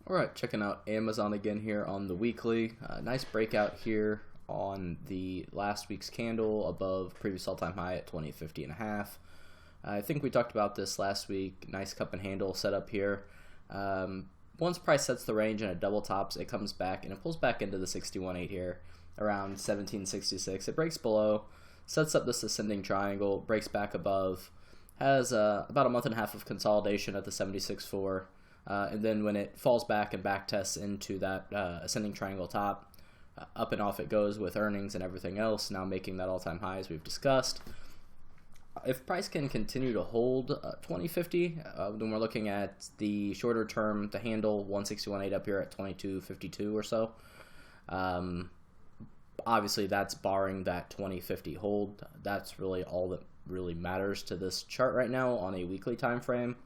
Alright, checking out Amazon again here on the weekly. Nice breakout here on the last week's candle above previous all-time high at 20.50.5. I think we talked about this last week. Nice cup and handle setup here. Once price sets the range and it double tops, it comes back and it pulls back into the 61.8 here around 17.66. It breaks below, sets up this ascending triangle, breaks back above, has about a month and a half of consolidation at the 76.4. And then when it falls back and back tests into that ascending triangle top, up and off it goes with earnings and everything else, now making that all-time high as we've discussed. If price can continue to hold 2050, then we're looking at the shorter term, the handle 161.8 up here at 22.52 or so. Obviously, that's barring that 2050 hold. That's really all that really matters to this chart right now on a weekly time frame.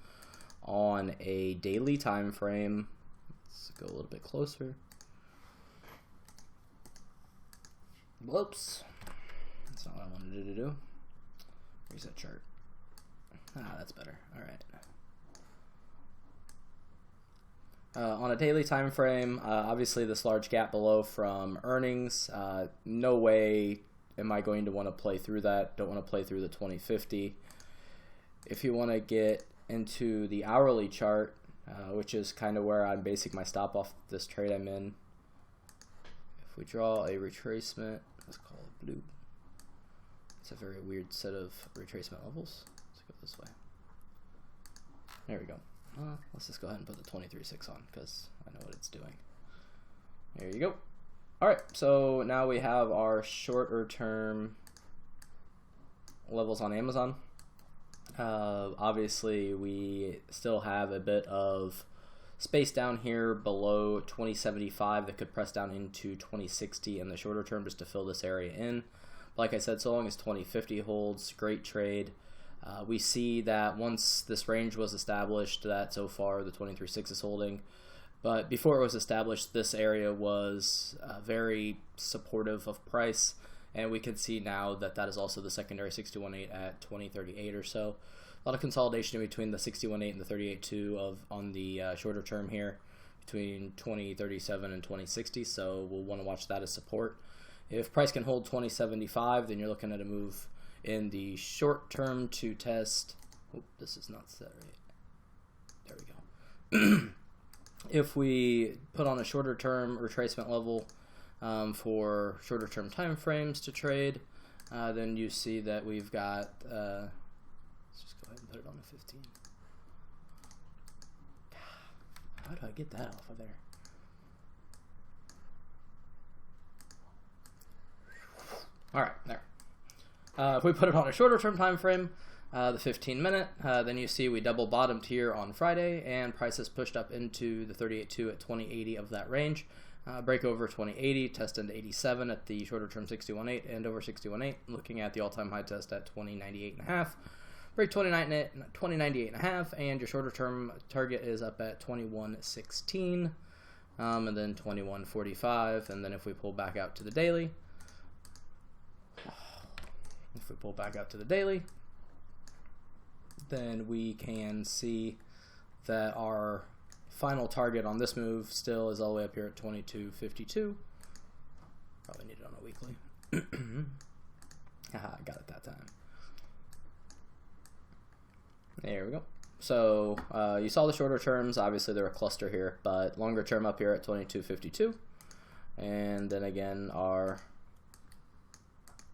On a daily time frame, let's go a little bit closer. Whoops, that's not what I wanted to do. Here's that chart. That's better. All right. On a daily time frame, obviously this large gap below from earnings. No way am I going to want to play through that. Don't want to play through the 2050. If you want to get into the hourly chart, which is kind of where I'm basing my stop off this trade I'm in. If we draw a retracement, let's call it blue. It's a very weird set of retracement levels. Let's go this way. There we go. Let's just go ahead and put the 23.6 on because I know what it's doing. There you go. All right, so now we have our shorter term levels on Amazon. Obviously, we still have a bit of space down here below 2075 that could press down into 2060 in the shorter term just to fill this area in. Like I said, so long as 2050 holds, great trade. We see that once this range was established, that so far the 23.6 is holding. But before it was established, this area was very supportive of price. And we can see now that that is also the secondary 61.8 at 2038 or so. A lot of consolidation in between the 61.8 and the 38.2 on the shorter term here between 2037 and 2060. So we'll want to watch that as support. If price can hold 2075, then you're looking at a move in the short term to test. Oh, this is not set right. There we go. If we put on a shorter term retracement level for shorter term time frames to trade, then you see that we've got, let's just go ahead and put it on a 15. How do I get that off of there? All right, there. If we put it on a shorter term time frame, the 15-minute, then you see we double bottomed here on Friday, and price has pushed up into the 38.2 at 2080 of that range. Break over 2080, test into 87 at the shorter term 61.8 and over 61.8, looking at the all-time high test at 2098.5. Break 2098.5, and your shorter term target is up at 21.16, and then 21.45, and then if we pull back out to the daily, then we can see that our final target on this move still is all the way up here at 22.52. Probably need it on a weekly. Haha, I got it that time. There we go. So you saw the shorter terms. Obviously, they're a cluster here, but longer term up here at 22.52. And then again, our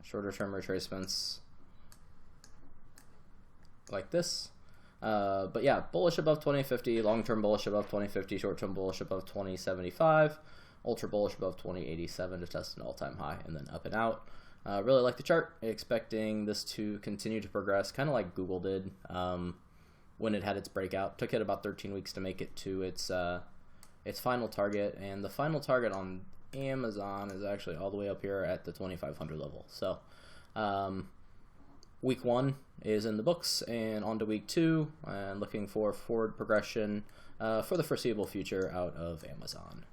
shorter term retracements like this. But yeah, bullish above 2050, long-term bullish above 2050, short-term bullish above 2075, ultra bullish above 2087 to test an all-time high, and then up and out. Really like the chart, expecting this to continue to progress, kind of like Google did when it had its breakout. Took it about 13 weeks to make it to its final target, and the final target on Amazon is actually all the way up here at the 2500 level. So week 1 is in the books, and on to week 2, and looking for forward progression for the foreseeable future out of Amazon.